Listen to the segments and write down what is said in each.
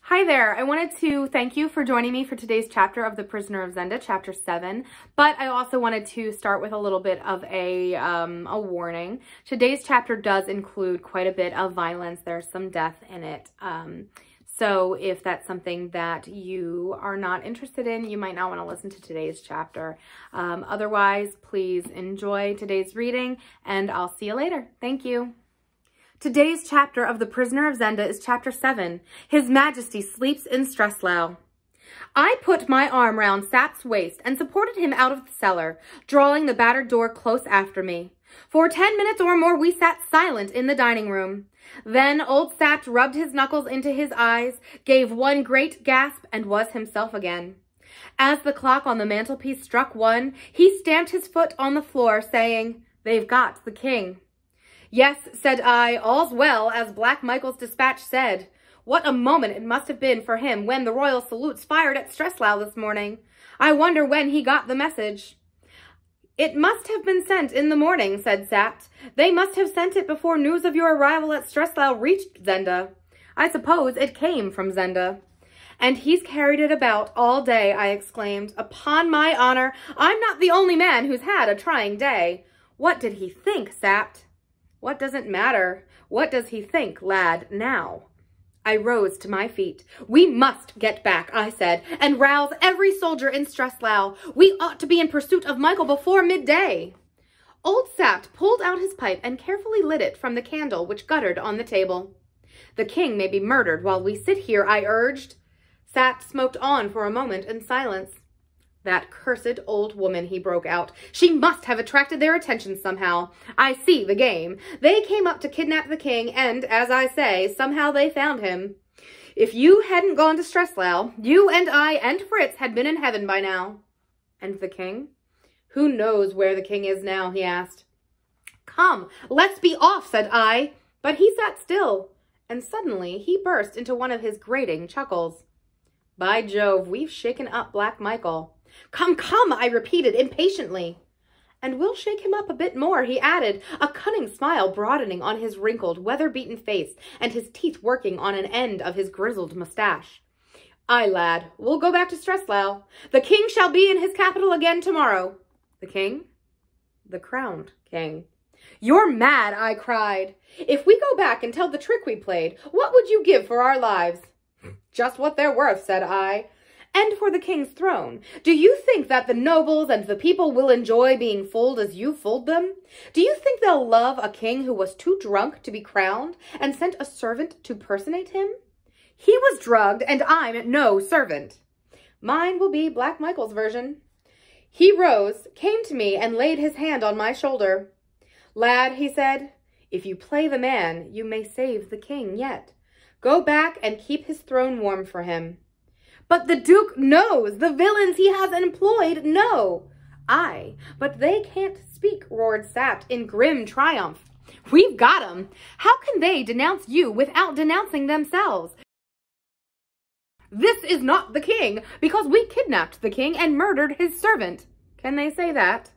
Hi there. I wanted to thank you for joining me for today's chapter of The Prisoner of Zenda, chapter 7. But I also wanted to start with a little bit of a warning. Today's chapter does include quite a bit of violence. There's some death in it. So if that's something that you are not interested in, you might not want to listen to today's chapter. Otherwise, please enjoy today's reading, and I'll see you later. Thank you. Today's chapter of The Prisoner of Zenda is chapter 7. His Majesty sleeps in Streslau. I put my arm round Sap's waist and supported him out of the cellar, drawing the battered door close after me. For 10 minutes or more we sat silent in the dining room. Then old Sap rubbed his knuckles into his eyes, gave one great gasp, and was himself again. As the clock on the mantelpiece struck 1, he stamped his foot on the floor, saying, "They've got the king." "Yes," said I, "all's well, as Black Michael's dispatch said. What a moment it must have been for him when the royal salutes fired at Streslau this morning. I wonder when he got the message." "It must have been sent in the morning," said Sap. "They must have sent it before news of your arrival at Streslau reached Zenda. I suppose it came from Zenda." "And he's carried it about all day," I exclaimed. "Upon my honor, I'm not the only man who's had a trying day. What did he think, Sap?" "What does it matter? What does he think, lad, now?" I rose to my feet. "We must get back," I said, "and rouse every soldier in Streslau. We ought to be in pursuit of Michael before midday." Old Sap pulled out his pipe and carefully lit it from the candle which guttered on the table. "The king may be murdered while we sit here," I urged. Sap smoked on for a moment in silence. "That cursed old woman," he broke out. "She must have attracted their attention somehow. I see the game. They came up to kidnap the king, and, as I say, somehow they found him. If you hadn't gone to Streslau, you and I and Fritz had been in heaven by now." "And the king?" "Who knows where the king is now?" he asked. "Come, let's be off," said I. But he sat still, and suddenly he burst into one of his grating chuckles. "By Jove, we've shaken up Black Michael." "Come, come," I repeated impatiently. "And we'll shake him up a bit more," he added, a cunning smile broadening on his wrinkled, weather-beaten face and his teeth working on an end of his grizzled mustache. "Aye, lad, we'll go back to Streslau. The king shall be in his capital again tomorrow." "The king?" "The crowned king." "You're mad," I cried. "If we go back and tell the trick we played, what would you give for our lives?" "Just what they're worth," said I. "And for the king's throne. Do you think that the nobles and the people will enjoy being fooled as you fooled them? Do you think they'll love a king who was too drunk to be crowned and sent a servant to personate him? He was drugged, and I'm no servant. Mine will be Black Michael's version." He rose, came to me, and laid his hand on my shoulder. "Lad," he said, "if you play the man, you may save the king yet. Go back and keep his throne warm for him." "But the Duke knows. The villains he has employed know." "Aye, but they can't speak," roared Sap in grim triumph. "We've got 'em. How can they denounce you without denouncing themselves? This is not the king, because we kidnapped the king and murdered his servant. Can they say that?"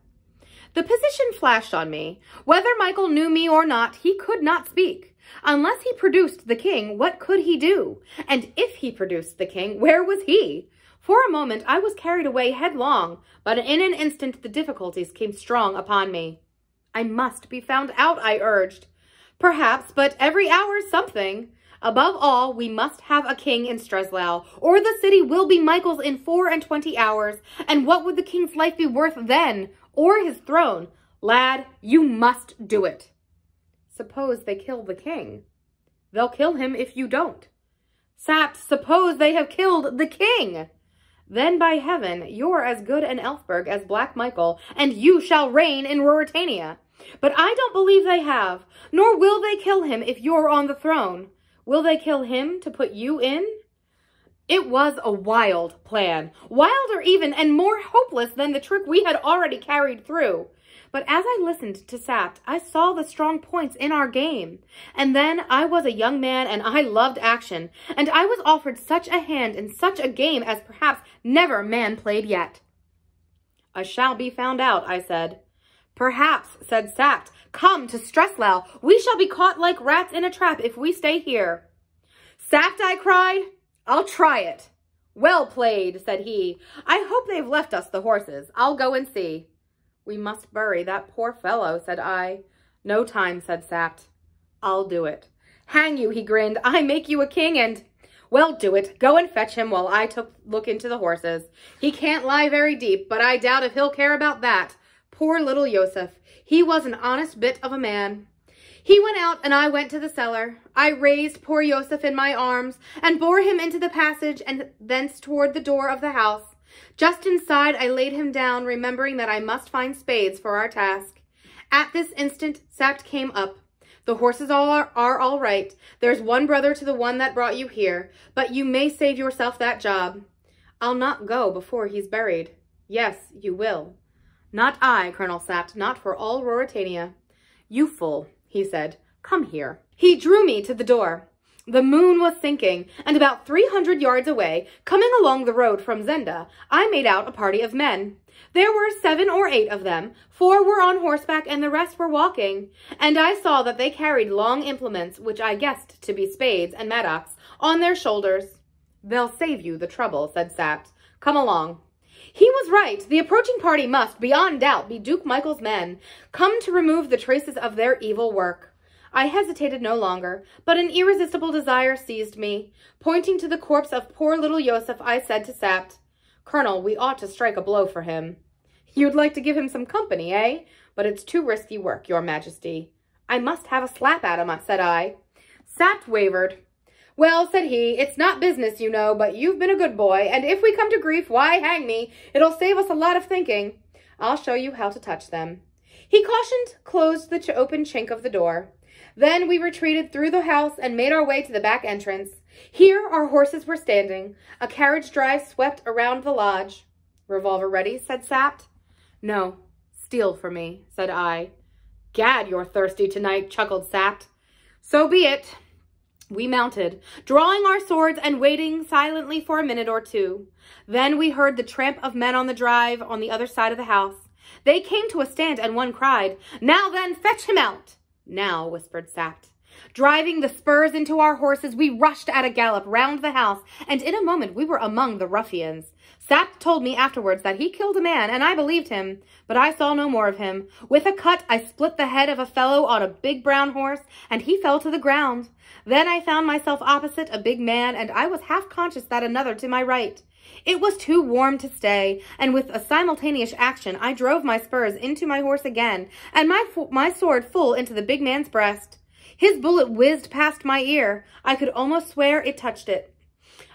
The position flashed on me. Whether Michael knew me or not, he could not speak. Unless he produced the king, what could he do? And if he produced the king, where was he? For a moment I was carried away headlong, but in an instant the difficulties came strong upon me. "I must be found out," I urged. "Perhaps, but every hour's something. Above all, we must have a king in Streslau, or the city will be Michael's in 24 hours. And what would the king's life be worth then? Or his throne? Lad, you must do it." "Suppose they kill the king?" "They'll kill him if you don't." "Sap, suppose they have killed the king?" "Then, by heaven, you're as good an Elfberg as Black Michael, and you shall reign in Ruritania. But I don't believe they have, nor will they kill him if you're on the throne. Will they kill him to put you in?" It was a wild plan, wilder even and more hopeless than the trick we had already carried through. But as I listened to Sap, I saw the strong points in our game. And then I was a young man and I loved action, and I was offered such a hand in such a game as perhaps never man played yet. "I shall be found out," I said. "Perhaps," said Sap. "Come to Streslau. We shall be caught like rats in a trap if we stay here." "Sap," I cried, I'll try it. Well played, said he. I hope they've left us the horses. I'll go and see. We must bury that poor fellow, said I. No time, said Sapt. I'll do it. Hang you, he grinned. I make you a king and... Well, do it. Go and fetch him while I look into the horses. He can't lie very deep, but I doubt if he'll care about that. Poor little Yosef. He was an honest bit of a man. He went out, and I went to the cellar. I raised poor Yosef in my arms, and bore him into the passage, and thence toward the door of the house. Just inside, I laid him down, remembering that I must find spades for our task. At this instant, Sapt came up. The horses are all right. There's one brother to the one that brought you here, but you may save yourself that job. I'll not go before he's buried. Yes, you will. Not I, Colonel Sapt, not for all Ruritania. You fool, he said. Come here. He drew me to the door. The moon was sinking, and about 300 yards away, coming along the road from Zenda, I made out a party of men. There were 7 or 8 of them. 4 were on horseback, and the rest were walking. And I saw that they carried long implements, which I guessed to be spades and mattocks, on their shoulders. They'll save you the trouble, said Sapt. Come along. He was right. The approaching party must, beyond doubt, be Duke Michael's men, come to remove the traces of their evil work. I hesitated no longer, but an irresistible desire seized me. Pointing to the corpse of poor little Yosef, I said to Sapt, Colonel, we ought to strike a blow for him. You'd like to give him some company, eh? But it's too risky work, your Majesty. I must have a slap at him, said I. Sapt wavered. Well, said he, it's not business, you know, but you've been a good boy, and if we come to grief, why, hang me, it'll save us a lot of thinking. I'll show you how to touch them. He cautioned, closed the open chink of the door. Then we retreated through the house and made our way to the back entrance. Here our horses were standing. A carriage drive swept around the lodge. Revolver ready, said Sapt. No, steel for me, said I. Gad, you're thirsty tonight, chuckled Sapt. So be it. We mounted, drawing our swords and waiting silently for a minute or two. Then we heard the tramp of men on the drive on the other side of the house. They came to a stand, and one cried, Now then, fetch him out. Now, whispered Sapt. Driving the spurs into our horses, we rushed at a gallop round the house, and in a moment we were among the ruffians. Sapt told me afterwards that he killed a man, and I believed him, but I saw no more of him. With a cut, I split the head of a fellow on a big brown horse, and he fell to the ground. Then I found myself opposite a big man, and I was half conscious that another to my right. It was too warm to stay, and with a simultaneous action, I drove my spurs into my horse again, and my sword full into the big man's breast. His bullet whizzed past my ear. I could almost swear it touched it.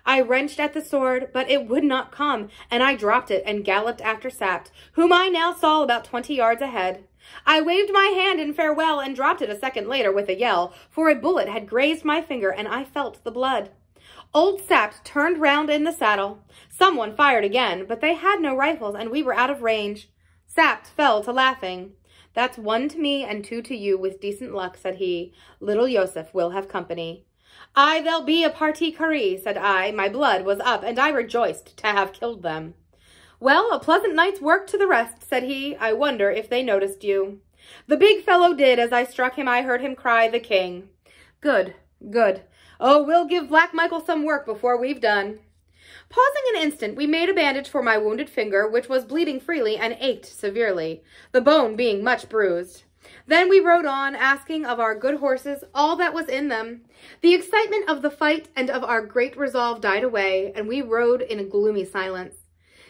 I wrenched at the sword, but it would not come, and I dropped it and galloped after Sapt, whom I now saw about 20 yards ahead. I waved my hand in farewell and dropped it a second later with a yell, for a bullet had grazed my finger, and I felt the blood. Old Sapt turned round in the saddle. Someone fired again, but they had no rifles, and we were out of range. Sapt fell to laughing. That's 1 to me and 2 to you with decent luck, said he. Little Yosef will have company. Aye, there'll be a partie carrée, said I. My blood was up, and I rejoiced to have killed them. Well, a pleasant night's work to the rest, said he. I wonder if they noticed you. The big fellow did. As I struck him, I heard him cry, the king. Good, good. Oh, we'll give Black Michael some work before we've done. Pausing an instant, we made a bandage for my wounded finger, which was bleeding freely and ached severely, the bone being much bruised. Then we rode on, asking of our good horses all that was in them. The excitement of the fight and of our great resolve died away, and we rode in a gloomy silence.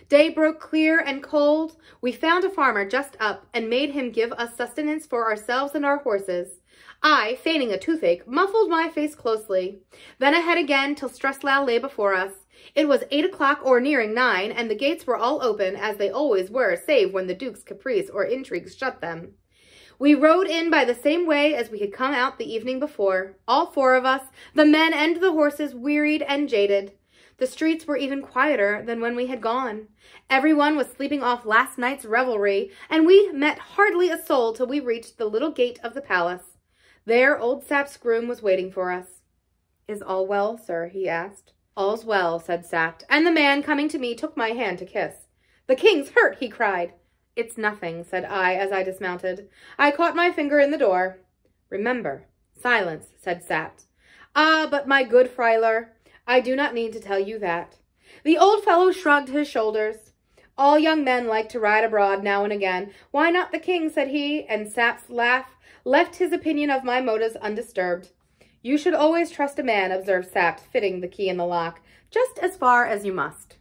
Day broke clear and cold. We found a farmer just up, and made him give us sustenance for ourselves and our horses. I, feigning a toothache, muffled my face closely. Then ahead again till Streslau lay before us. It was 8 o'clock or nearing 9, and the gates were all open, as they always were, save when the Duke's caprice or intrigues shut them. We rode in by the same way as we had come out the evening before, all 4 of us, the men and the horses, wearied and jaded. The streets were even quieter than when we had gone. Everyone was sleeping off last night's revelry, and we met hardly a soul till we reached the little gate of the palace. There old Sapt's groom was waiting for us. Is all well, sir? He asked. All's well, said Sapt, and the man, coming to me, took my hand to kiss. The king's hurt, he cried. It's nothing, said I, as I dismounted. I caught my finger in the door. Remember, silence, said Sapt. Ah, but my good Freiler, I do not need to tell you that. The old fellow shrugged his shoulders. All young men like to ride abroad now and again. Why not the king, said he, and Sapt's laugh left his opinion of my motives undisturbed. You should always trust a man, observed Sapt, fitting the key in the lock, just as far as you must.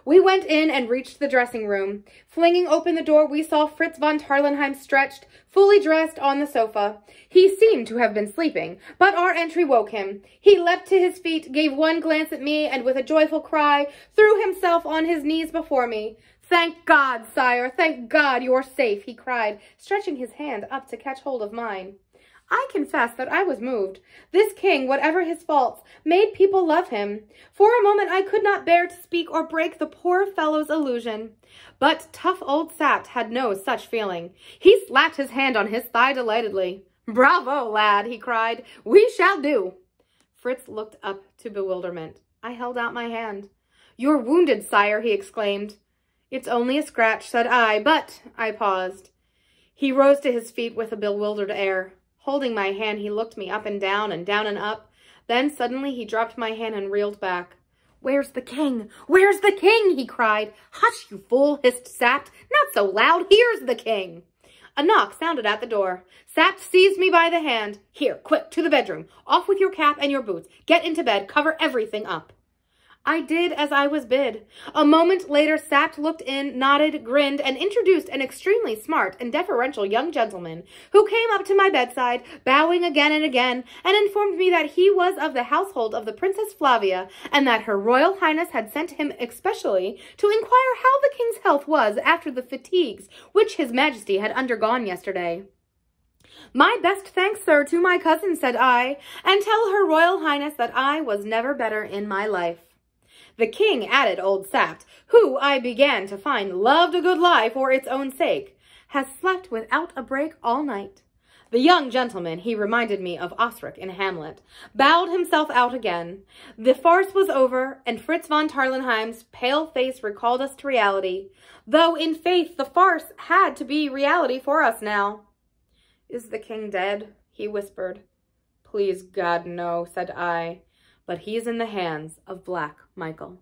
We went in and reached the dressing room. Flinging open the door, we saw Fritz von Tarlenheim stretched, fully dressed, on the sofa. He seemed to have been sleeping, but our entry woke him. He leapt to his feet, gave one glance at me, and with a joyful cry, threw himself on his knees before me. Thank God, sire, thank God you're safe, he cried, stretching his hand up to catch hold of mine. I confess that I was moved. This king, whatever his faults, made people love him. For a moment I could not bear to speak or break the poor fellow's illusion. But tough old Sapt had no such feeling. He slapped his hand on his thigh delightedly. Bravo, lad, he cried. We shall do. Fritz looked up to bewilderment. I held out my hand. You're wounded, sire, he exclaimed. It's only a scratch, said I, but I paused. He rose to his feet with a bewildered air. Holding my hand, he looked me up and down and up. Then suddenly he dropped my hand and reeled back. Where's the king? Where's the king? He cried. Hush, you fool, hissed Sapt. Not so loud. Here's the king. A knock sounded at the door. Sapt seized me by the hand. Here, quick, to the bedroom. Off with your cap and your boots. Get into bed. Cover everything up. I did as I was bid. A moment later, Sapt looked in, nodded, grinned, and introduced an extremely smart and deferential young gentleman who came up to my bedside, bowing again and again, and informed me that he was of the household of the Princess Flavia, and that Her Royal Highness had sent him especially to inquire how the king's health was after the fatigues which His Majesty had undergone yesterday. My best thanks, sir, to my cousin, said I, and tell Her Royal Highness that I was never better in my life. The king, added old Sapt, who I began to find loved a good lie for its own sake, has slept without a break all night. The young gentleman, he reminded me of Osric in Hamlet, bowed himself out again. The farce was over, and Fritz von Tarlenheim's pale face recalled us to reality, though in faith the farce had to be reality for us now. Is the king dead? He whispered. Please God, no, said I. But he's in the hands of Black Michael.